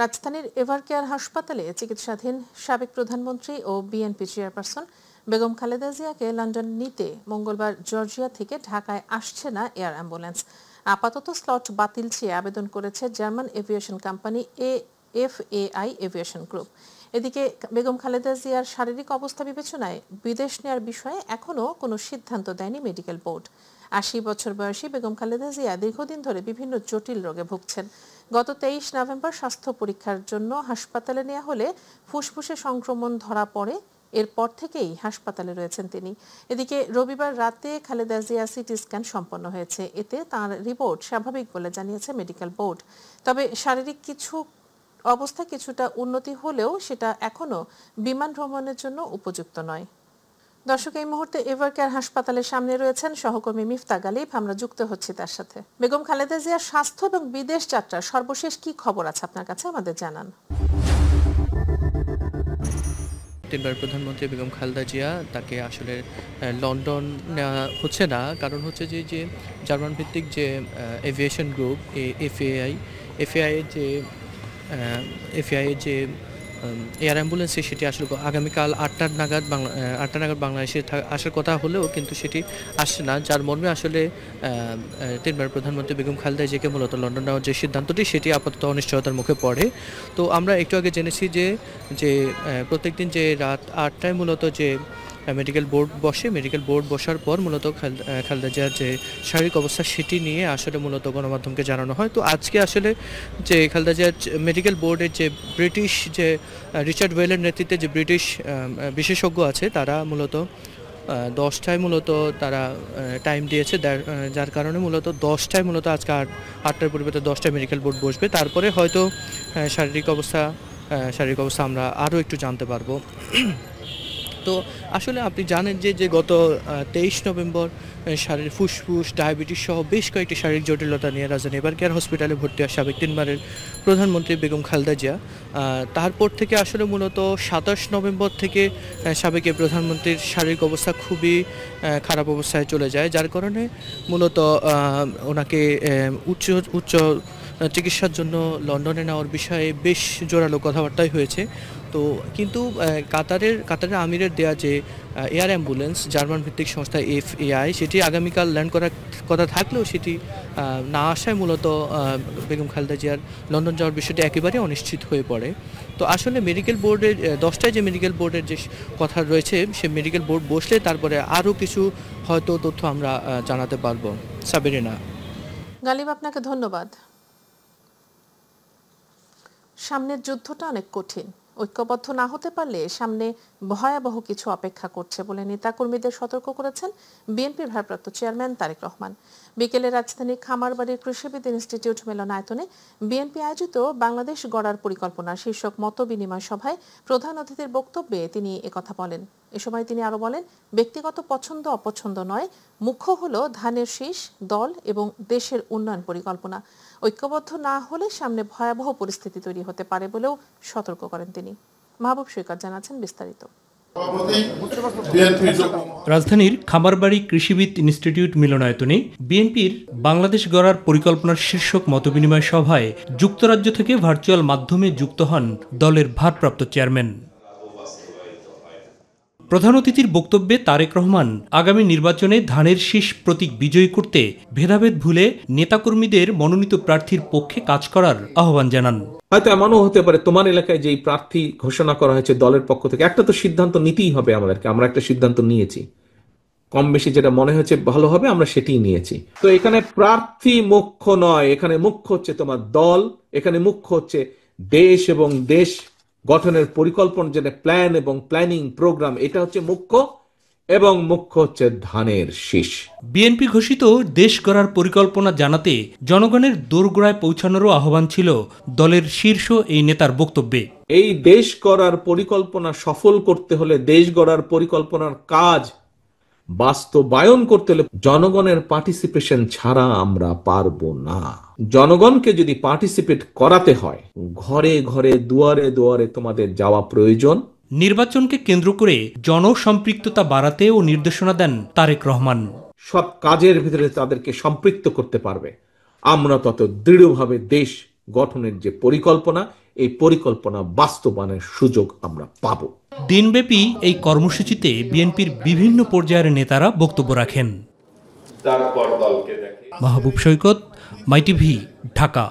রাজধানীর এভারকেয়ার হাসপাতালে চিকিৎসাধীন সাবেক প্রধানমন্ত্রী ও বিএনপি চেয়ারপারসন বেগম খালেদা জিয়াকে লন্ডন নিতে মঙ্গলবার জর্জিয়া থেকে ঢাকায় আসছে না এয়ার অ্যাম্বুলেন্স। আপাতত স্লট বাতিল চেয়ে আবেদন করেছে German aviation company FAI aviation group. এদিকে বেগম খালেদা জিয়ার শারীরিক অবস্থা বিবেচনায় বিদেশ নেয়ার বিষয়ে এখনও কোনো সিদ্ধান্ত দেয়নি মেডিকেল বোর্ড। ৮০ বছর বয়সী বেগম খালেদা জিয়া দীর্ঘদিন ধরে বিভিন্ন জটিল রোগে ভুগছেন। গত ২৩ নভেম্বর স্বাস্থ্য পরীক্ষার জন্য হাসপাতালে নেওয়া হলে ফুসফুসে সংক্রমণ ধরা পড়ে। এরপর থেকেই হাসপাতালে রয়েছেন তিনি। এদিকে রবিবার রাতে খালেদা জিয়া সিটি স্ক্যান সম্পন্ন হয়েছে। এতে তার রিপোর্ট স্বাভাবিক বলে জানিয়েছে মেডিকেল বোর্ড। তবে শারীরিক অবস্থা কিছুটা উন্নতি হলেও সেটা এখনো বিমান ভ্রমণের জন্য উপযুক্ত নয়। দর্শক, এই মুহূর্তে এভারকেয়ার হাসপাতালের সামনে রয়েছেন সহকর্মী মিফতা গালিব। আমরা যুক্ত হচ্ছি তার সাথে। বেগম খালেদা জিয়ার স্বাস্থ্য এবং বিদেশ যাত্রার সর্বশেষ কি খবর আছে আপনার কাছে, আমাদের জানান। তিনবার প্রধানমন্ত্রী বেগম খালেদা জিয়া, তাকে আসলে লন্ডন নেওয়া হচ্ছে না, কারণ হচ্ছে যে জার্মান ভিত্তিক যে এভিয়েশন গ্রুপ এফএআই এর যে এয়ার অ্যাম্বুলেন্স সেটি আসলে আগামীকাল ৮টা নাগাদ বাংলাদেশে আসার কথা হলেও কিন্তু সেটি আসছে না, যার মর্মে আসলে তিনবার প্রধানমন্ত্রী বেগম খালেদা জিয়াকে মূলত লন্ডন নেওয়ার যে সিদ্ধান্তটি সেটি আপাতত অনিশ্চয়তার মুখে পড়ে। তো আমরা একটু আগে জেনেছি যে প্রত্যেকদিন যে রাত ৮টায় মূলত যে মেডিকেল বোর্ড বসার পর মূলত খালেদা জিয়ার যে শারীরিক অবস্থা সেটি নিয়ে আসলে মূলত গণমাধ্যমকে জানানো হয়। তো আজকে আসলে যে খালেদা জিয়ার মেডিকেল বোর্ডের যে ব্রিটিশ যে রিচার্ড ওয়েলের নেতৃত্বে যে ব্রিটিশ বিশেষজ্ঞ আছে, তারা মূলত 10টায় মূলত তারা টাইম দিয়েছে, যার কারণে মূলত 10টায় মূলত আজকে 8টার পরিবর্তে 10টায় মেডিকেল বোর্ড বসবে। তারপরে হয়তো শারীরিক অবস্থা আমরা আরও একটু জানতে পারবো। তো আসলে আপনি জানেন যে গত 23 নভেম্বর ফুসফুস, ডায়াবেটিস সহ বেশ কয়েকটি শারীরিক জটিলতা নিয়ে রাজধানী এভারকেয়ার হসপিটালে ভর্তি হয় সাবেক তিনবারের প্রধানমন্ত্রী বেগম খালেদা জিয়া। তারপর থেকে আসলে মূলত 27 নভেম্বর থেকে সাবেক প্রধানমন্ত্রীর শারীরিক অবস্থা খুবই খারাপ অবস্থায় চলে যায়, যার কারণে মূলত ওনাকে উচ্চ চিকিৎসার জন্য লন্ডনে নেওয়ার বিষয়ে বেশ জোরালো কথাবার্তাই হয়েছে। তো কিন্তু কাতারের আমিরের দেয়া যে এয়ার অ্যাম্বুলেন্স জার্মান ভিত্তিক সংস্থা এফএআই, সেটি আগামীকাল ল্যান্ড করার কথা থাকলেও সেটি না আসায় মূলত বেগম খালেদা জিয়ার লন্ডন যাওয়ার বিষয়টি একেবারে অনিশ্চিত হয়ে পড়ে। তো আসলে মেডিকেল বোর্ডের 10টায় যে মেডিকেল বোর্ডের যে কথা রয়েছে, সে মেডিকেল বোর্ড বসলে তারপরে আরও কিছু হয়তো তথ্য আমরা জানাতে পারবো। সাবেরিনা গালিব, আপনাকে ধন্যবাদ। সামনের যুদ্ধটা অনেক কঠিন। ঐক্যবদ্ধ না হতে পারলে সামনে ভয়াবহ কিছু অপেক্ষা করছে বলে নেতাকর্মীদের সতর্ক করেছেন বিএনপির ভারপ্রাপ্ত চেয়ারম্যান তারেক রহমান। বিকেলে রাজধানীর খামারবাড়ির কৃষিবিদ ইনস্টিটিউট মিলনায়তনে বিএনপি আয়োজিত বাংলাদেশ গড়ার পরিকল্পনা শীর্ষক মত বিনিময় সভায় প্রধান অতিথির বক্তব্যে তিনি একথা বলেন। এ সময় তিনি আরো বলেন, ব্যক্তিগত পছন্দ অপছন্দ নয়, মুখ্য হলো ধানের শীষ, দল এবং দেশের উন্নয়ন পরিকল্পনা। ঐক্যবদ্ধ না হলে সামনে ভয়াবহ পরিস্থিতি তৈরি হতে পারে বলেও সতর্ক করেন তিনি। মাহবুব সৈকত জানাচ্ছেন বিস্তারিত। রাজধানীর খামারবাড়ি কৃষিবিদ ইনস্টিটিউট মিলনায়তনে বিএনপির বাংলাদেশ গড়ার পরিকল্পনার শীর্ষক মতবিনিময় সভায় যুক্তরাজ্য থেকে ভার্চুয়াল মাধ্যমে যুক্ত হন দলের ভারপ্রাপ্ত চেয়ারম্যান। প্রধান অতিথির বক্তব্যে তারেক রহমান আগামী নির্বাচনে ধানের শীষ প্রতীক বিজয়ী করতে ভেদাভেদ ভুলে নেতাকর্মীদের মনোনীত প্রার্থীর পক্ষে কাজ করার আহ্বান জানান। হয়তো এমনও হতে পারে তোমার এলাকায় যেই প্রার্থী ঘোষণা করা হয়েছে দলের পক্ষ থেকে, একটা তো সিদ্ধান্ত নিতেই হবে আমাদেরকে। আমরা একটা সিদ্ধান্ত নিয়েছি, কম বেশি যেটা মনে হচ্ছে ভালো হবে আমরা সেটাই নিয়েছি। তো এখানে প্রার্থী মুখ্য নয়, এখানে মুখ্য হচ্ছে তোমার দল, এখানে মুখ্য হচ্ছে দেশ এবং দেশ গঠনের পরিকল্পনা, যেটা প্ল্যান এবং প্ল্যানিং প্রোগ্রাম, এটা হচ্ছে মুখ্য, এবং মুখ্য হচ্ছে ধানের শীষ। বিএনপি ঘোষিত দেশ গড়ার পরিকল্পনা জানাতে জনগণের দোরগোড়ায় পৌঁছানোরও আহ্বান ছিল দলের শীর্ষ এই নেতার বক্তব্যে। এই দেশ গড়ার পরিকল্পনা সফল করতে হলে, দেশ গড়ার পরিকল্পনার কাজ বাস্তবায়ন করতে হলে জনগণের পার্টিসিপেশন ছাড়া আমরা পারবো না। জনগণকে যদি পার্টিসিপেট করাতে হয়, ঘরে ঘরে দুয়ারে দুয়ারে তোমাদের যাওয়া প্রয়োজন। নির্বাচনকে কেন্দ্র করে জনসম্পৃক্ততা বাড়াতে ও নির্দেশনা দেন তারেক রহমান। সব কাজের ভিতরে তাদেরকে সম্পৃক্ত করতে পারবে, আমরা তত দৃঢ়ভাবে দেশ গঠনের যে পরিকল্পনা এই পরিকল্পনা বাস্তবায়নের সুযোগ আমরা পাবো। দিনব্যাপী এই কর্মসূচিতে বিএনপির বিভিন্ন পর্যায়ের নেতারা বক্তব্য রাখেন। তারপর দলকে দেখে মাহবুব সৈকত, মাইটিভি, ঢাকা।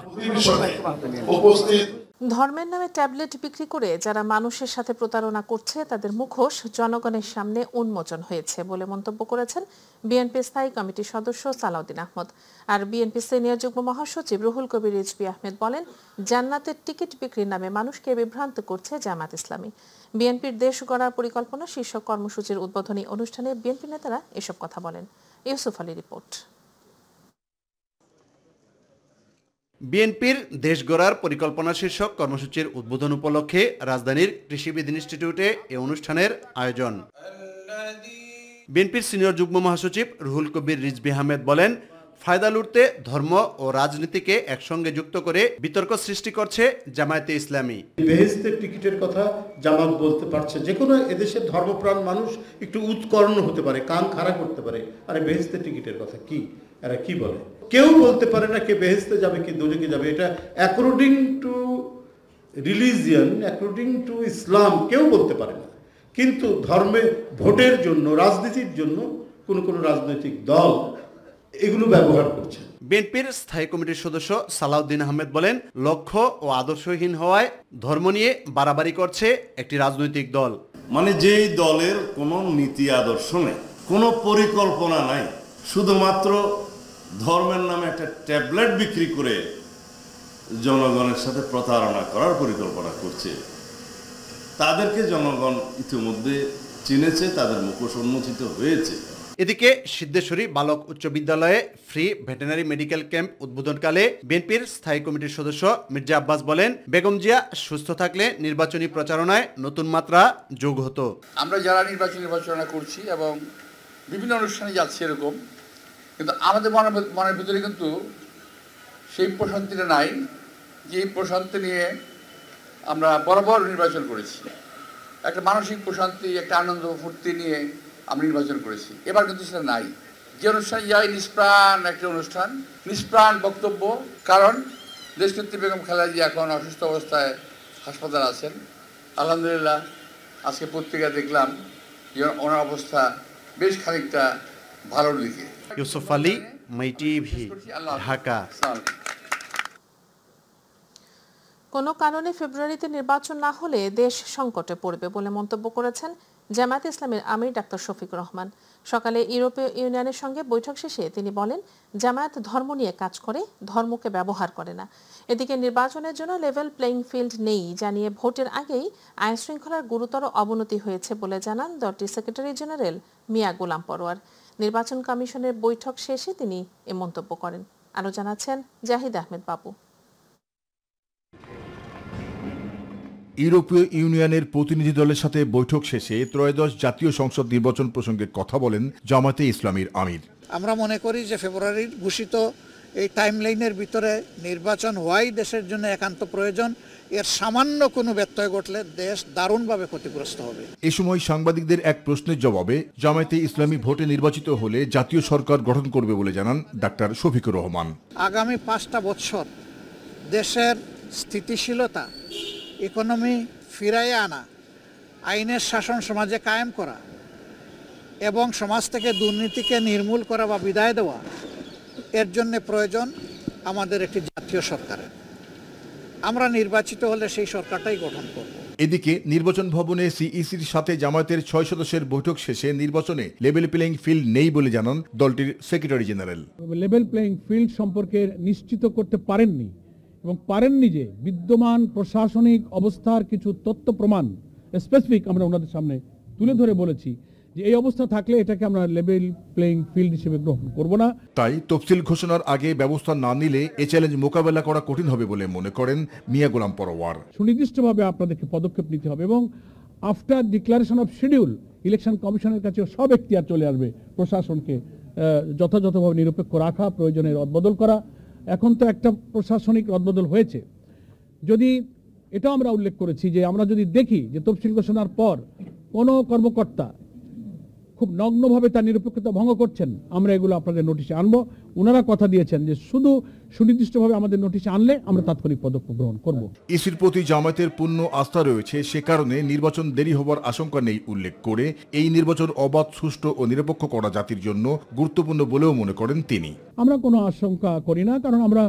ধর্মের নামে ট্যাবলেট বিক্রি করে যারা মানুষের সাথে প্রতারণা করছে তাদের মুখোশ জনগণের সামনে উন্মোচন হয়েছে বলে মন্তব্য করেছেন বিএনপি স্থায়ী কমিটির সদস্য সালাউদ্দিন আহমদ। আর বিএনপি সিনিয়র যুগ্ম মহাসচিব রুহুল কবির রিজভী আহমেদ বলেন, জান্নাতের টিকিট বিক্রির নামে মানুষকে বিভ্রান্ত করছে জামাত ইসলামী। বিএনপির দেশ গড়ার পরিকল্পনা শীর্ষক কর্মসূচির উদ্বোধনী অনুষ্ঠানে বিএনপি নেতারা এসব কথা বলেন। ইউসুফ আলী রিপোর্ট। বিএনপির দেশ গড়ার পরিকল্পনা শীর্ষক কর্মসূচির উদ্বোধন উপলক্ষে রাজধানীর কৃষিবিদ ইনস্টিটিউটে এ অনুষ্ঠানের আয়োজন। বিএনপির সিনিয়র যুগ্ম মহাসচিব রুহুল কবির রিজভী আহমেদ বলেন, ফায়দা লুটতে ধর্ম ও রাজনীতিকে একসঙ্গে যুক্ত করে বিতর্ক সৃষ্টি করছে জামায়াতে ইসলামী। বেহেশতের টিকিটের কথা জামাত বলতে পারছে, যে কোনো এদেশের ধর্মপ্রাণ মানুষ একটু উৎকর্ণ হতে পারে, কান খাড়া করতে পারে, আরে বেহেশতের টিকিটের কথা কি, এরা কি বলে? কেউ বলতে পারে না কে বেহেশতে যাবে কি দোজখে যাবে। এটা according to religion, according to ইসলাম কেউ বলতে পারে না। কিন্তু ধর্মে ভোটের জন্য, রাজনীতির জন্য কোন রাজনৈতিক দল এগুলো ব্যবহার করছে। বিএনপির স্থায়ী কমিটির সদস্য সালাউদ্দিন আহমেদ বলেন, লক্ষ্য ও আদর্শহীন হওয়ায় ধর্ম নিয়ে বাড়াবাড়ি করছে একটি রাজনৈতিক দল। মানে যেই দলের কোনো নীতি আদর্শ নেই, কোনো পরিকল্পনা নাই, শুধুমাত্র ধর্মের নামে একটা ট্যাবলেট বিক্রি করে জনগণের সাথে প্রতারণা করার পরিকল্পনা করছে, তাদেরকে জনগণ ইতিমধ্যে চিনেছে, তাদের মুখোশ উন্মোচিত হয়েছে। এদিকে সিদ্ধেশ্বরী বালক উচ্চ বিদ্যালয়ে ফ্রি ভেটেরিনারি মেডিকেল ক্যাম্প উদ্বোধনকালে বিএনপির স্থায়ী কমিটির সদস্য মির্জা আব্বাস বলেন, বেগম জিয়া সুস্থ থাকলে নির্বাচনী প্রচারণায় নতুন মাত্রা যোগ হতো। আমরা যারা নির্বাচনী প্রচারণা করছি এবং বিভিন্ন অনুষ্ঠানে যাচ্ছি এরকম, কিন্তু আমাদের মনের ভিতরে কিন্তু সেই প্রশান্তিটা নাই যে প্রশান্তি নিয়ে আমরা বরাবর নির্বাচন করেছি। একটা মানসিক প্রশান্তি, একটা আনন্দ ফুর্তি নিয়ে আমরা নির্বাচন করেছি। এবার কিন্তু সেটা নাই। যে অনুষ্ঠানে যাই নিষ্প্রাণ একটা অনুষ্ঠান, নিষ্প্রাণ বক্তব্য। কারণ দেশনেত্রী বেগম খালেদা জিয়া এখন অসুস্থ অবস্থায় হাসপাতালে আছেন। আলহামদুলিল্লাহ আজকে পত্রিকায় দেখলাম যে ওনার অবস্থা বেশ খানিকটা ভালোর দিকে। ইউসুফ আলী, মাইটিভি, ঢাকা। কোনো কারণে ফেব্রুয়ারিতে নির্বাচন না হলে দেশ সংকটে পড়বে বলে মন্তব্য করেছেন জামায়াতে ইসলামীর আমির ডাক্তার শফিকুর রহমান। সকালে ইউরোপীয় ইউনিয়নের সঙ্গে বৈঠক শেষে তিনি বলেন, জামায়াত ধর্ম নিয়ে কাজ করে, ধর্মকে ব্যবহার করে না। এদিকে নির্বাচনের জন্য লেভেল প্লেইং ফিল্ড নেই জানিয়ে ভোটের আগেই আইন শৃঙ্খলার গুরুতর অবনতি হয়েছে বলে জানান দলটির সেক্রেটারি জেনারেল মিয়া গোলাম পরোয়ার। নির্বাচন কমিশনের বৈঠক শেষে তিনি এ মন্তব্য করেন। আরও জানাচ্ছেন জাহিদ আহমেদ বাবু। ইউরোপীয় ইউনিয়নের প্রতিনিধি দলের সাথে বৈঠক শেষে ত্রয়োদশ জাতীয় সংসদ নির্বাচন প্রসঙ্গে কথা বলেন জামায়াতে ইসলামীর আমির। আমরা মনে করি যে ফেব্রুয়ারির ঘোষিত এই টাইমলাইনের ভিতরে নির্বাচন হওয়াই দেশের জন্য একান্ত প্রয়োজন। এর সামান্য কোনো ব্যত্যয় ঘটলে দেশ দারুণভাবে ক্ষতিগ্রস্ত হবে। এ সময় সাংবাদিকদের এক প্রশ্নের জবাবে জামায়াতে ইসলামী ভোটে নির্বাচিত হলে জাতীয় সরকার গঠন করবে বলে জানান ডাক্তার শফিকুর রহমান। আগামী 5টা বছর দেশের স্থিতিশীলতা, ইকোনমি ফিরাইয়ে আনা, আইনের শাসন সমাজে কায়েম করা এবং সমাজ থেকে দুর্নীতিকে নির্মূল করা বা বিদায় দেওয়া, এর জন্য প্রয়োজন আমাদের একটি জাতীয় সরকারের। আমরা নির্বাচিত হলে সেই সরকারটাই গঠন করব। এদিকে নির্বাচন ভবনে সিইসির সাথে জামায়াতের 6 সদস্যের বৈঠক শেষে নির্বাচনে লেভেল প্লেইং ফিল্ড নেই বলে জানান দলটির secretary general. Level playing field সম্পর্কে নিশ্চিত করতে পারেননি এবং পারেননি যে বিদ্যমান প্রশাসনিক অবস্থার কিছু তথ্য প্রমাণ স্পেসিফিক আমরা ওনাদের সামনে তুলে ধরে বলেছি যে এই অবস্থা থাকলে এটাকে আমরা লেভেল প্লেইং ফিল্ড হিসেবে গ্রহণ করব না। তাই তফসিল ঘোষণার আগে ব্যবস্থা না নিলে এ চ্যালেঞ্জ মোকাবেলা করা কঠিন হবে বলে মনে করেন মিয়া গোলাম পরোয়ার। সুনির্দিষ্টভাবে আপনাদেরকে পদক্ষেপ নিতে হবে এবং after declaration of schedule election কমিশনের কাছে সব এখতিয়ার চলে আসবে প্রশাসনকে যথাযথভাবে নিরপেক্ষ রাখা, প্রয়োজনে রদবদল করা। এখন তো একটা প্রশাসনিক রদবদল হয়েছে। যদি এটাও আমরা উল্লেখ করেছি যে আমরা যদি দেখি যে তফসিল ঘোষণার পর কোনো কর্মকর্তা খুব নগ্নভাবে তার নিরপেক্ষতা ভঙ্গ করছেন, আমরা এগুলো আপনাদের নোটিশে আনবো। ওনারা কথা দিয়েছেন যে শুধু সুনির্দিষ্টভাবে আমাদের নোটিশে আনলে আমরা তাৎক্ষণিক পদক্ষেপ গ্রহণ করব। ইসির প্রতি জামায়াতের পূর্ণ আস্থা রয়েছে, সে কারণে নির্বাচন দেরি হবার আশঙ্কা নেই উল্লেখ করে এই নির্বাচন অবাধ, সুষ্ঠু ও নিরপেক্ষ করা জাতির জন্য গুরুত্বপূর্ণ বলেও মনে করেন তিনি। আমরা কোনো আশঙ্কা করি না, কারণ আমরা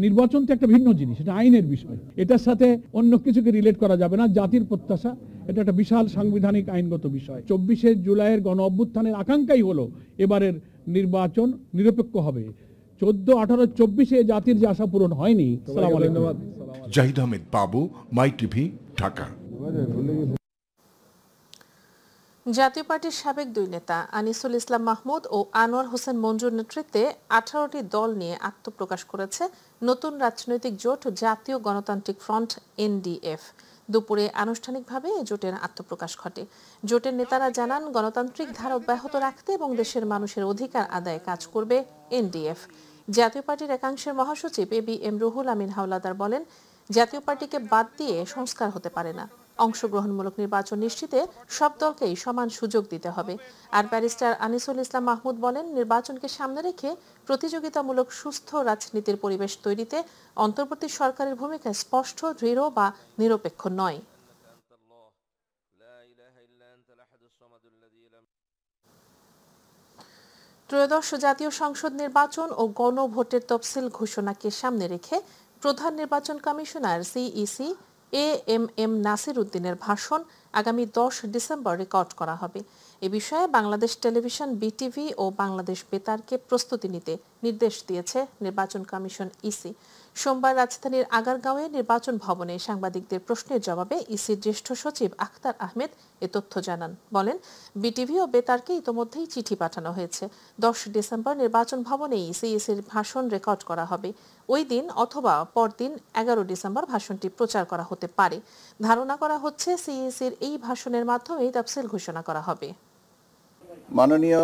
নির্বাচন তো একটা ভিন্ন জিনিস, এটা আইনের বিষয়, এটার সাথে অন্য কিছুকে রিলেট করা যাবে না। জাতির প্রত্যাশা, এটা একটা বিশাল সাংবিধানিক আইনগত বিষয়। 24শে জুলাইয়ের গণ অভ্যুত্থানের আকাঙ্ক্ষাই হলো এবারের নির্বাচন নিরপেক্ষ হবে। 14, 18, 24-এ জাতির যে আশা পূরণ হয়নি। ধন্যবাদ। জাহিদ আহমেদ বাবু, মাই টিভি, ঢাকা। জাতীয় পার্টির সাবেক দুই নেতা আনিসুল ইসলাম মাহমুদ ও আনোয়ার হোসেন মঞ্জুর নেতৃত্বে 18টি দল নিয়ে আত্মপ্রকাশ করেছে নতুন রাজনৈতিক জোট জাতীয় গণতান্ত্রিক ফ্রন্ট এনডিএফ। দুপুরে আনুষ্ঠানিকভাবে এই জোটের আত্মপ্রকাশ ঘটে। জোটের নেতারা জানান, গণতান্ত্রিক ধারা অব্যাহত রাখতে এবং দেশের মানুষের অধিকার আদায়ে কাজ করবে এনডিএফ। জাতীয় পার্টির একাংশের মহাসচিব এবিএম রুহুল আমিন হাওলাদার বলেন, জাতীয় পার্টিকে বাদ দিয়ে সংস্কার হতে পারে না। অংশগ্রহণমূলক নির্বাচন নিশ্চিতে সব দলকেই সমান সুযোগ দিতে হবে। আর ব্যারিস্টার আনিসুল ইসলাম মাহমুদ বলেন, নির্বাচনকে সামনে রেখে প্রতিযোগিতামূলক সুস্থ রাজনীতির পরিবেশ তৈরিতে অন্তর্বর্তী সরকারের ভূমিকা স্পষ্ট, দৃঢ় বা নিরপেক্ষ নয়। ত্রয়োদশ জাতীয় সংসদ নির্বাচন ও গণভোটের তফসিল ঘোষণাকে সামনে রেখে প্রধান নির্বাচন কমিশনার সিইসি এএমএম নাসির উদ্দিনের ভাষণ আগামী 10 ডিসেম্বর রেকর্ড করা হবে। এ বিষয়ে বাংলাদেশ টেলিভিশন, বিটিভি ও বাংলাদেশ বেতারকে প্রস্তুতি নিতে নির্দেশ দিয়েছে নির্বাচন কমিশন ইসি। সোমবার রাজধানীর আগারগাঁওয়ে নির্বাচন ভবনে সাংবাদিকদের প্রশ্নের জবাবে ইসির জ্যেষ্ঠ সচিব আখতার আহমেদ এ তথ্য জানান। বলেন, বিটিভি ও বেতারকে ইতোমধ্যেই চিঠি পাঠানো হয়েছে। 10 ডিসেম্বর নির্বাচন ভবনেই সিইসির ভাষণ রেকর্ড করা হবে। ওই দিন অথবা পরদিন 11 ডিসেম্বর ভাষণটি প্রচার করা হতে পারে। ধারণা করা হচ্ছে সিইসির এই ভাষণের মাধ্যমেই তফসিল ঘোষণা করা হবে। মাননীয়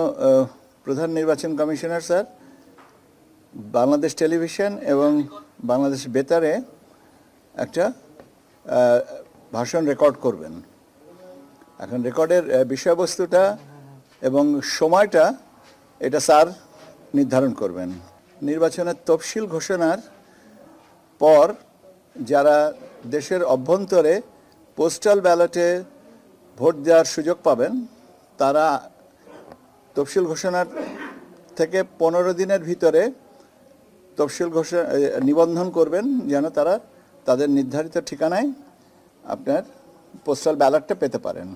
প্রধান নির্বাচন কমিশনার স্যার বাংলাদেশ টেলিভিশন এবং বাংলাদেশ বেতারে একটা ভাষণ রেকর্ড করবেন। এখন রেকর্ডের বিষয়বস্তুটা এবং সময়টা এটা স্যার নির্ধারণ করবেন। নির্বাচনের তফসিল ঘোষণার পর যারা দেশের অভ্যন্তরে পোস্টাল ব্যালটে ভোট দেওয়ার সুযোগ পাবেন তারা তফসিল ঘোষণার থেকে 15 দিনের ভিতরে তফসিল ঘোষণা নিবন্ধন করবেন, যেন তারা তাদের নির্ধারিত ঠিকানায় আপনার পোস্টাল ব্যালটটা পেতে পারেন।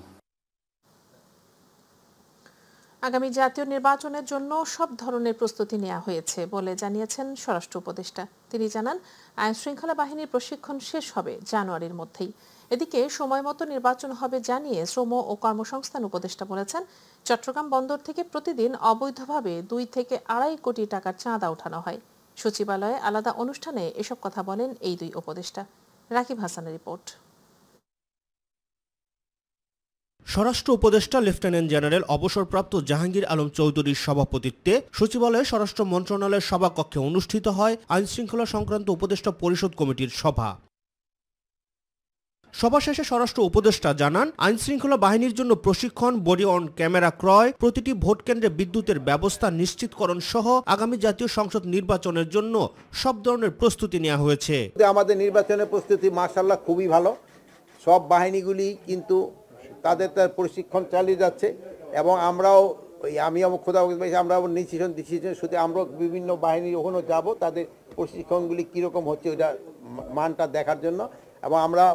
আগামী জাতীয় নির্বাচনের জন্য সব ধরনের প্রস্তুতি নেওয়া হয়েছে বলে জানিয়েছেন স্বরাষ্ট্র উপদেষ্টা। তিনি জানান, আইন শৃঙ্খলা বাহিনীর প্রশিক্ষণ শেষ হবে জানুয়ারির মধ্যেই। এদিকে সময় মতো নির্বাচন হবে জানিয়ে শ্রম ও কর্মসংস্থান উপদেষ্টা বলেছেন, চট্টগ্রাম বন্দর থেকে প্রতিদিন অবৈধভাবে 2 থেকে 2.5 কোটি টাকার চাঁদা ওঠানো হয়। সচিবালয়ে আলাদা অনুষ্ঠানে এসব কথা বলেন এই দুই উপদেষ্টা। রাকিব হাসানের রিপোর্ট। স্বরাষ্ট্র উপদেষ্টা লেফটেন্যান্ট জেনারেল অবসরপ্রাপ্ত জাহাঙ্গীর আলম চৌধুরীর সভাপতিত্বে সচিবালয়ে স্বরাষ্ট্র মন্ত্রণালয়ের সভাকক্ষে অনুষ্ঠিত হয় আইন শৃঙ্খলা সংক্রান্ত উপদেষ্টা পরিষদ কমিটির সভা। সভা শেষে স্বরাষ্ট্র উপদেষ্টা জানান, আইন শৃঙ্খলা বাহিনীর জন্য প্রশিক্ষণ, বডি অন ক্যামেরা ক্রয়, প্রতিটি ভোট কেন্দ্রে বিদ্যুতের ব্যবস্থা নিশ্চিতকরণ সহ আগামী জাতীয় সংসদ নির্বাচনের জন্য সব ধরনের প্রস্তুতি নেওয়া হয়েছে। আমাদের নির্বাচনের প্রস্তুতি মাশাআল্লাহ খুবই ভালো। সব বাহিনীগুলি কিন্তু তাদের প্রশিক্ষণ চালিয়ে যাচ্ছে এবং আমরাও আমরাও ডিসিশন শুধু আমরা বিভিন্ন বাহিনী ওখানে যাব, তাদের প্রশিক্ষণগুলি কীরকম হচ্ছে ওইটা মানটা দেখার জন্য, এবং আমরা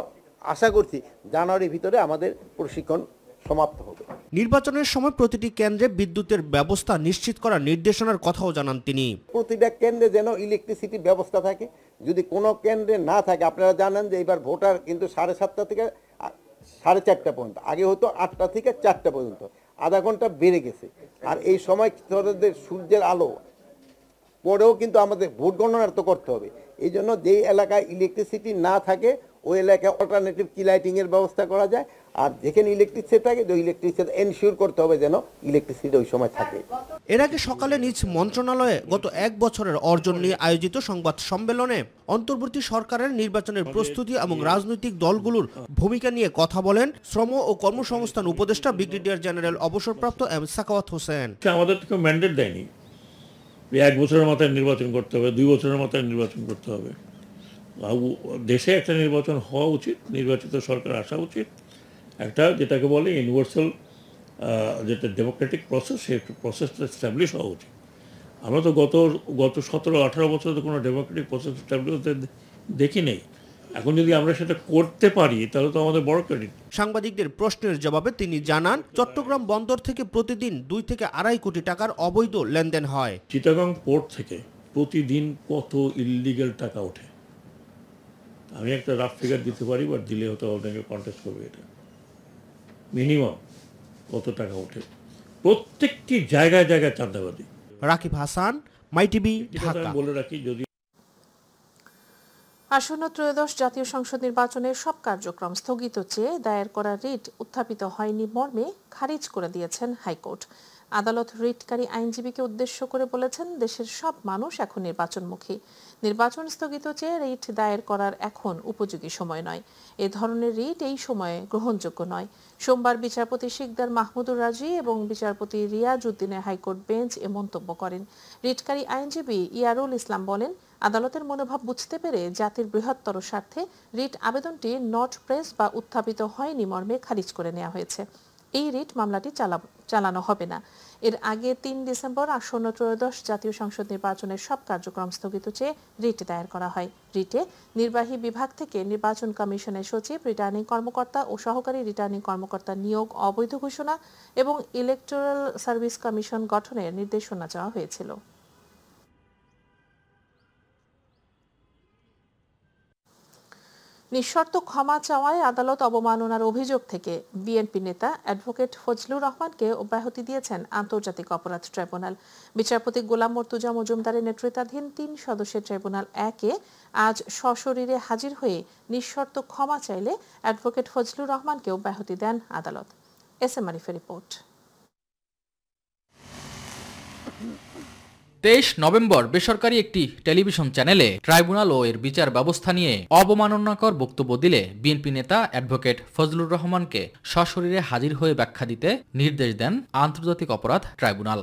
আশা করছি জানুয়ারির ভিতরে আমাদের প্রশিক্ষণ সমাপ্ত হবে। নির্বাচনের সময় প্রতিটি কেন্দ্রে বিদ্যুতের ব্যবস্থা নিশ্চিত করার নির্দেশনার কথাও জানান তিনি। প্রতিটা কেন্দ্রে যেন ইলেকট্রিসিটি ব্যবস্থা থাকে, যদি কোনো কেন্দ্রে না থাকে, আপনারা জানেন যে এবার ভোটার কিন্তু 7:30 থেকে 4:30 পর্যন্ত, আগে হতো 8টা থেকে 4টা পর্যন্ত, আধা ঘন্টা বেড়ে গেছে। আর এই সময় সূর্যের আলো পরেও কিন্তু আমাদের ভোট গণনা তো করতে হবে। এই জন্য যেই এলাকায় ইলেকট্রিসিটি না থাকে ওই এলাকায় অল্টারনেটিভ কি লাইটিং এর ব্যবস্থা করা যায়, আর যেখানে ইলেকট্রিসিটি থাকে ওই ইলেকট্রিসিটি এনশিওর করতে হবে যেন ইলেকট্রিসিটি ওই সময় থাকে। এর আগে সকালে নিজ মন্ত্রণালয়ে গত 1 বছরের অর্জন নিয়ে আয়োজিত সংবাদ সম্মেলনে অন্তর্বর্তী সরকারের নির্বাচনের প্রস্তুতি এবং রাজনৈতিক দলগুলোর ভূমিকা নিয়ে কথা বলেন শ্রম ও কর্মসংস্থান উপদেষ্টা ব্রিগেডিয়ার জেনারেল অবসরপ্রাপ্ত এম সাখাওয়াত হোসেন। আমাদের তো ম্যান্ডেট দেয়নি 1 বছরের মাথায় নির্বাচন করতে হবে, 2 বছরের মাথায় নির্বাচন করতে হবে। দেশে একটা নির্বাচন হওয়া উচিত, নির্বাচিত সরকার আসা উচিত, একটা যেটাকে বলে ইউনিভার্সাল যেটা ডেমোক্রেটিক প্রসেস, সেই প্রসেসটা এস্টাবলিশ হওয়া উচিত। আমরা তো গত 17-18 বছরে তো কোনো ডেমোক্রেটিক প্রসেস এস্টাবলিশ হতে দেখি নেই। এখন যদি আমরা সেটা করতে পারি তাহলে তো আমাদের বড় ক্রেডিট। সাংবাদিকদের প্রশ্নের জবাবে তিনি জানান, চট্টগ্রাম বন্দর থেকে প্রতিদিন 2 থেকে 2.5 কোটি টাকার অবৈধ লেনদেন হয়। চিটাগাং পোর্ট থেকে প্রতিদিন কত ইললিগ্যাল টাকা ওঠে আমি একটা রাফ ফিগার দিতে পারি, বাট দিলে হয়তো অনেকে কন্টেস্ট করবে। এটা মিনিমাম কত টাকা ওঠে, প্রত্যেকটি জায়গায় জায়গায় চাঁদাবাদি। রাকিব হাসান, মাই টিভি, ঢাকা। বলে রাখি, যদি আসন্ন ত্রয়োদশ জাতীয় সংসদ নির্বাচনের সব কার্যক্রম স্থগিত চেয়ে দায়ের করা রিট উত্থাপিত হয়নি মর্মে খারিজ করে দিয়েছেন হাইকোর্ট। আদালত রিটকারী আইনজীবীকে উদ্দেশ্য করে বলেছেন, দেশের সব মানুষ এখন নির্বাচনমুখী। নির্বাচন স্থগিত চেয়ে রিট দায়ের করার এখন উপযোগী সময় নয়। এ ধরনের রিট এই সময়ে গ্রহণযোগ্য নয়। সোমবার বিচারপতি শিকদার মাহমুদুর রাজি এবং বিচারপতি রিয়াজ উদ্দিনের হাইকোর্ট বেঞ্চ এ মন্তব্য করেন। রিটকারী আইনজীবী ইয়ারুল ইসলাম বলেন, আদালতের মনোভাব বুঝতে পেরে জাতির বৃহত্তর স্বার্থে রিট আবেদনটি নট প্রেস বা উত্থাপিত হয়নি মর্মে খারিজ করে নেওয়া হয়েছে। এই রিট মামলাটি চালানো হবে না। এর আগে 3 ডিসেম্বর আসন্ন ত্রয়োদশ জাতীয় সংসদ নির্বাচনের সব কার্যক্রম স্থগিত চেয়ে রিট দায়ের করা হয়। রিটে নির্বাহী বিভাগ থেকে নির্বাচন কমিশনের সচিব, রিটার্নিং কর্মকর্তা ও সহকারী রিটার্নিং কর্মকর্তা নিয়োগ অবৈধ ঘোষণা এবং ইলেকটোরাল সার্ভিস কমিশন গঠনের নির্দেশনা চাওয়া হয়েছিল। নিঃশর্ত ক্ষমা চাওয়ায় আদালত অবমাননার অভিযোগ থেকে বিএনপি নেতা অ্যাডভোকেট ফজলুর রহমানকে অব্যাহতি দিয়েছেন আন্তর্জাতিক অপরাধ ট্রাইব্যুনাল। বিচারপতি গোলাম মর্তুজা মজুমদারের নেতৃত্বাধীন 3 সদস্যের ট্রাইব্যুনাল 1-এ আজ সশরীরে হাজির হয়ে নিঃশর্ত ক্ষমা চাইলে অ্যাডভোকেট ফজলুর রহমানকে অব্যাহতি দেন আদালত। এস এম আরিফের রিপোর্ট। 23 নভেম্বর বেসরকারি একটি টেলিভিশন চ্যানেলে ট্রাইব্যুনাল ও এর বিচার ব্যবস্থা নিয়ে অবমাননাকর বক্তব্য দিলে বিএনপি নেতা অ্যাডভোকেট ফজলুর রহমানকে সশরীরে হাজির হয়ে ব্যাখ্যা দিতে নির্দেশ দেন আন্তর্জাতিক অপরাধ ট্রাইব্যুনাল।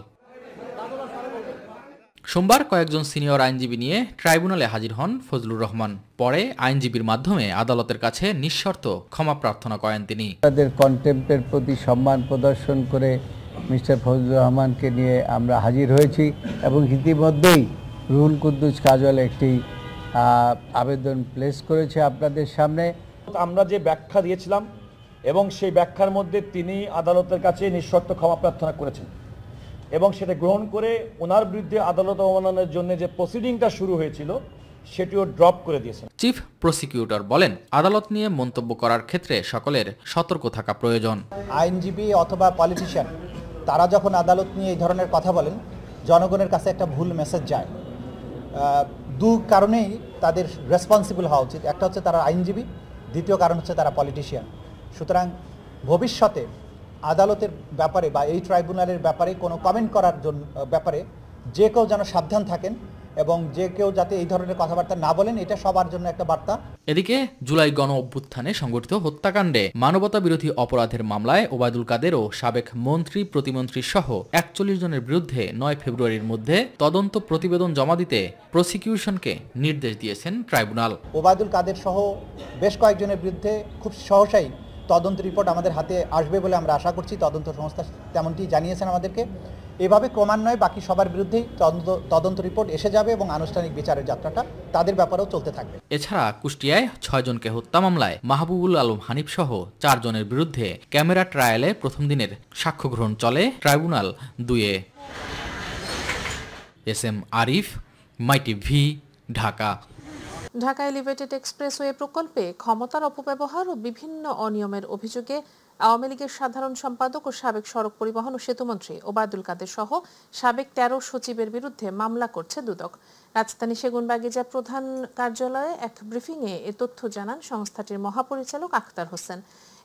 সোমবার কয়েকজন সিনিয়র আইনজীবী নিয়ে ট্রাইব্যুনালে হাজির হন ফজলুর রহমান। পরে আইনজীবীর মাধ্যমে আদালতের কাছে নিঃশর্ত ক্ষমা প্রার্থনা করেন তিনি। তাদের কন্টেম্পের প্রতি সম্মান প্রদর্শন করে মিস্টার ফজলুর রহমানকে নিয়ে আমরা হাজির হয়েছি এবং ইতিমধ্যেই রুহুল কুদ্দুস কাজল একটি আবেদন প্লেস করেছে আপনাদের সামনে। আমরা যে ব্যাখ্যা দিয়েছিলাম এবং সেই ব্যাখ্যার মধ্যে তিনি আদালতের কাছে নিঃশর্ত ক্ষমা প্রার্থনা করেছেন এবং সেটা গ্রহণ করে ওনার বিরুদ্ধে আদালত অবমাননার জন্য যে প্রসিডিংটা শুরু হয়েছিল সেটিও ড্রপ করে দিয়েছেন। চিফ প্রসিকিউটর বলেন, আদালত নিয়ে মন্তব্য করার ক্ষেত্রে সকলের সতর্ক থাকা প্রয়োজন। আইনজীবী অথবা পলিটিশিয়ান তারা যখন আদালত নিয়ে এই ধরনের কথা বলেন, জনগণের কাছে একটা ভুল মেসেজ যায়। দু কারণেই তাদের রেসপন্সিবল হওয়া উচিত। একটা হচ্ছে তারা আইনজীবী, দ্বিতীয় কারণ হচ্ছে তারা পলিটিশিয়ান। সুতরাং ভবিষ্যতে আদালতের ব্যাপারে বা এই ট্রাইব্যুনালের ব্যাপারে কোনো কমেন্ট করার জন্য ব্যাপারে যে কেউ যেন সাবধান থাকেন এবং যে কেউ যাতে এই ধরনের কথাবার্তা না বলেন, এটা সবার জন্য একটা বার্তা। এদিকে জুলাই গণ অভ্যুত্থানে সংগঠিত হত্যাকাণ্ডে মানবতা বিরোধী অপরাধের মামলায় ওবায়দুল কাদের ও সাবেক মন্ত্রী প্রতিমন্ত্রী সহ 41 জনের বিরুদ্ধে 9 ফেব্রুয়ারির মধ্যে তদন্ত প্রতিবেদন জমা দিতে প্রসিকিউশনকে নির্দেশ দিয়েছেন ট্রাইব্যুনাল। ওবায়দুল কাদের সহ বেশ কয়েকজনের বিরুদ্ধে খুব সহসাই তদন্ত রিপোর্ট আমাদের হাতে আসবে বলে আমরা আশা করছি। তদন্ত সংস্থা তেমনটি জানিয়েছেন আমাদেরকে। এভাবে ক্রমান্বয়ে বাকি সবার বিরুদ্ধেই তদন্ত রিপোর্ট এসে যাবে এবং আনুষ্ঠানিক বিচারের যাত্রাটা তাদের ব্যাপারেও চলতে থাকবে। এছাড়া কুষ্টিয়ায় 6 জনকে হত্যা মামলায় মাহবুবুল আলম হানিফ সহ 4 জনের বিরুদ্ধে ক্যামেরা ট্রায়ালে প্রথম দিনের সাক্ষ্য গ্রহণ চলে ট্রাইব্যুনাল 2-এ। S M Arif, my TV, Dhaka. Dhaka elevated expressway প্রকল্পে ক্ষমতার অপব্যবহার ও বিভিন্ন অনিয়মের অভিযোগে আওয়ামী লীগের সাধারণ সম্পাদক ও সাবেক সড়ক পরিবহন ও সেতুমন্ত্রী ওবায়দুল কাদের সহ সাবেক ১৩ সচিবের বিরুদ্ধে মামলা করছে দুদক। রাজধানী সেগুনবাগিচা প্রধান কার্যালয়ে এক ব্রিফিংয়ে এ তথ্য জানান সংস্থাটির মহাপরিচালক আখতার হোসেন।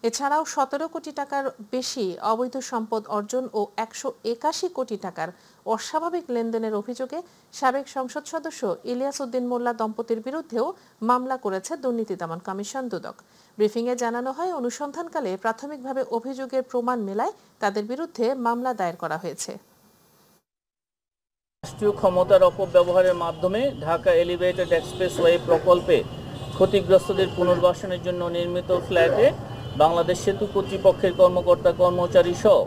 এছাড়াও ১৭ কোটি টাকার বেশি অবৈধ সম্পদ অর্জন ও ১৮১ কোটি টাকার অস্বাভাবিক লেনদেনের অভিযোগে সাবেক সংসদ সদস্য ইলিয়াস উদ্দিন মোল্লা দম্পতির বিরুদ্ধেও মামলা করেছে দুর্নীতি দমন কমিশন দুদক। ব্রিফিংয়ে জানানো হয়, অনুসন্ধানকালে প্রাথমিকভাবে অভিযোগের প্রমাণ মেলায় তাদের বিরুদ্ধে মামলা দায়ের করা হয়েছে। রাষ্ট্রীয় ক্ষমতার অপব্যবহারের মাধ্যমে ঢাকা এলিভেটেড এক্সপ্রেসওয়ে প্রকল্পে ক্ষতিগ্রস্তদের পুনর্বাসনের জন্য নির্মিত ফ্ল্যাটে বাংলাদেশ সেতু কর্তৃপক্ষের কর্মকর্তা কর্মচারী সহ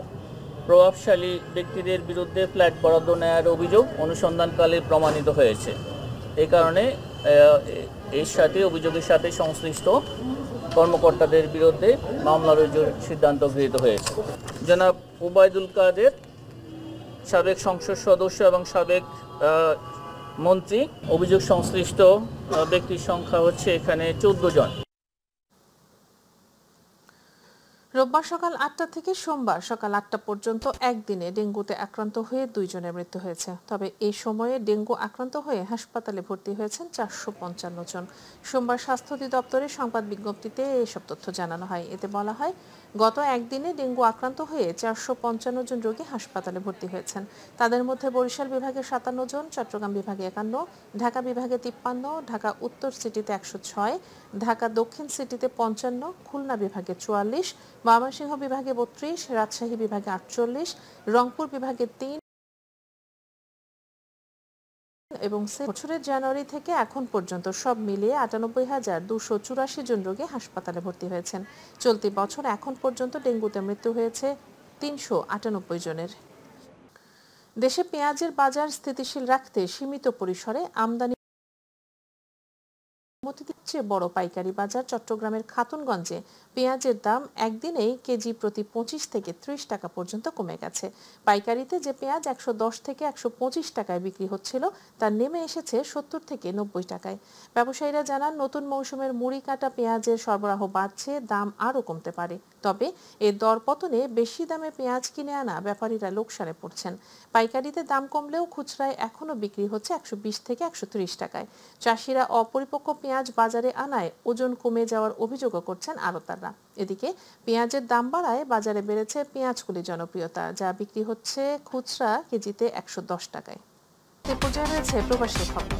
প্রভাবশালী ব্যক্তিদের বিরুদ্ধে ফ্ল্যাট বরাদ্দ নেওয়ার অভিযোগ অনুসন্ধানকালে প্রমাণিত হয়েছে। এই কারণে অভিযোগের সাথে সংশ্লিষ্ট কর্মকর্তাদের বিরুদ্ধে মামলা রুজুর সিদ্ধান্ত গৃহীত হয়েছে। জনাব ওবায়দুল কাদের সাবেক সংসদ সদস্য এবং সাবেক মন্ত্রী, অভিযোগ সংশ্লিষ্ট ব্যক্তির সংখ্যা হচ্ছে এখানে 14 জন। রোববার সকাল ৮টা থেকে সোমবার সকাল ৮টা পর্যন্ত একদিনে ডেঙ্গুতে আক্রান্ত হয়ে ২ জনের মৃত্যু হয়েছে। তবে এই সময়ে ডেঙ্গু আক্রান্ত হয়ে হাসপাতালে ভর্তি হয়েছেন ৪৫৫ জন। সোমবার স্বাস্থ্য অধিদপ্তরের সংবাদ বিজ্ঞপ্তিতে এসব তথ্য জানানো হয়। এতে বলা হয়, গত একদিনে ডেঙ্গু আক্রান্ত হয়ে ৪৫৫ জন রোগী হাসপাতালে ভর্তি হয়েছেন। তাদের মধ্যে বরিশাল বিভাগে ৫৭ জন, চট্টগ্রাম বিভাগে ৫১, ঢাকা বিভাগে ৫৩, ঢাকা উত্তর সিটিতে ১০৬, ঢাকা দক্ষিণ সিটিতে ৫৫, খুলনা বিভাগে ৪৪, ময়মনসিংহ বিভাগে ৩২, রাজশাহী বিভাগে ৪৮, রংপুর বিভাগে ৩ এবং বছরের জানুয়ারি থেকে এখন পর্যন্ত সব মিলিয়ে ৯৮,২৮৪ জন রোগী হাসপাতালে ভর্তি হয়েছেন। চলতি বছর এখন পর্যন্ত ডেঙ্গুতে মৃত্যু হয়েছে ৩৯৮ জনের। দেশে পেঁয়াজের বাজার স্থিতিশীল রাখতে সীমিত পরিসরে আমদানি সবচেয়ে বড় পাইকারি বাজার চট্টগ্রামের খাতুনগঞ্জে পেঁয়াজের দাম একদিনেই কেজি প্রতি ২৫ থেকে ৩০ টাকা পর্যন্ত কমে গেছে। পাইকারিতে যে পেঁয়াজ ১১০ থেকে ১২৫ টাকায় বিক্রি হচ্ছিল তা নেমে এসেছে ৭০ থেকে ৯০ টাকায়। ব্যবসায়ীরা জানান, নতুন মৌসুমের মুড়ি কাটা পেঁয়াজের সরবরাহ বাড়ছে, দাম আরও কমতে পারে। তবে এ দরপতনে বেশি দামে পেঁয়াজ কিনে আনা ব্যাপারীরা লোকসানে পড়ছেন। পাইকারিতে দাম কমলেও খুচরায় এখনও বিক্রি হচ্ছে ১২০ থেকে ১৩০ টাকায়। চাষিরা অপরিপক্ক পেঁয়াজ বাজারে আনায় ওজন কমে যাওয়ার অভিযোগও করছেন আড়তদাররা। এদিকে পেঁয়াজের দাম বাড়ায় বাজারে বেড়েছে পেঁয়াজকুলির জনপ্রিয়তা, যা বিক্রি হচ্ছে খুচরা কেজিতে ১১০ টাকায়। এ পর্যায়ে রয়েছে প্রবাসী খবর।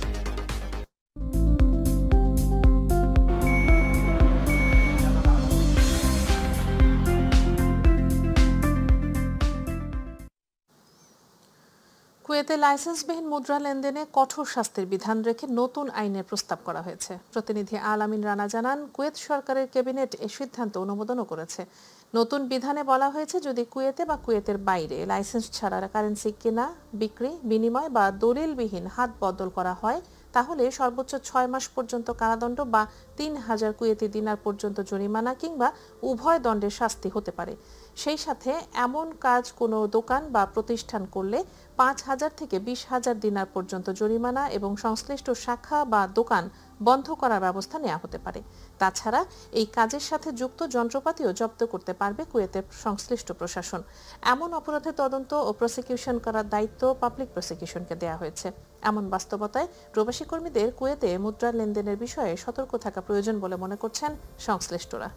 কুয়েতে লাইসেন্সবিহীন মুদ্রা লেনদেনে কঠোর শাস্তির বিধান রেখে নতুন আইনের প্রস্তাব করা হয়েছে। প্রতিনিধি আল আমিন রানা জানান, কুয়েত সরকারের ক্যাবিনেট এ সিদ্ধান্ত অনুমোদনও করেছে। নতুন বিধানে বলা হয়েছে, যদি কুয়েতে বা কুয়েতের বাইরে লাইসেন্স ছাড়া কারেন্সি কেনা, বিক্রি, বিনিময় বা দলিলবিহীন হাত বদল করা হয়, তাহলে সর্বোচ্চ ৬ মাস পর্যন্ত কারাদণ্ড বা ৩,০০০ কুয়েতি দিনার পর্যন্ত জরিমানা কিংবা উভয় দণ্ডের শাস্তি হতে পারে। সেই সাথে এমন কাজ কোনো দোকান বা প্রতিষ্ঠান করলে ৫,০০০ থেকে ২০,০০০ দিনার পর্যন্ত জরিমানা এবং সংশ্লিষ্ট শাখা বা দোকান বন্ধ করার ব্যবস্থা নেওয়া হতে পারে। তাছাড়া এই কাজের সাথে যুক্ত যন্ত্রপাতিও জব্দ করতে পারবে কুয়েতের সংশ্লিষ্ট প্রশাসন। এমন অপরাধের তদন্ত ও প্রসিকিউশন করার দায়িত্ব পাবলিক প্রসিকিউশনকে দেওয়া হয়েছে। এমন বাস্তবতায় প্রবাসী কর্মীদের কুয়েতে মুদ্রা লেনদেনের বিষয়ে সতর্ক থাকা প্রয়োজন বলে মনে করছেন সংশ্লিষ্টরা।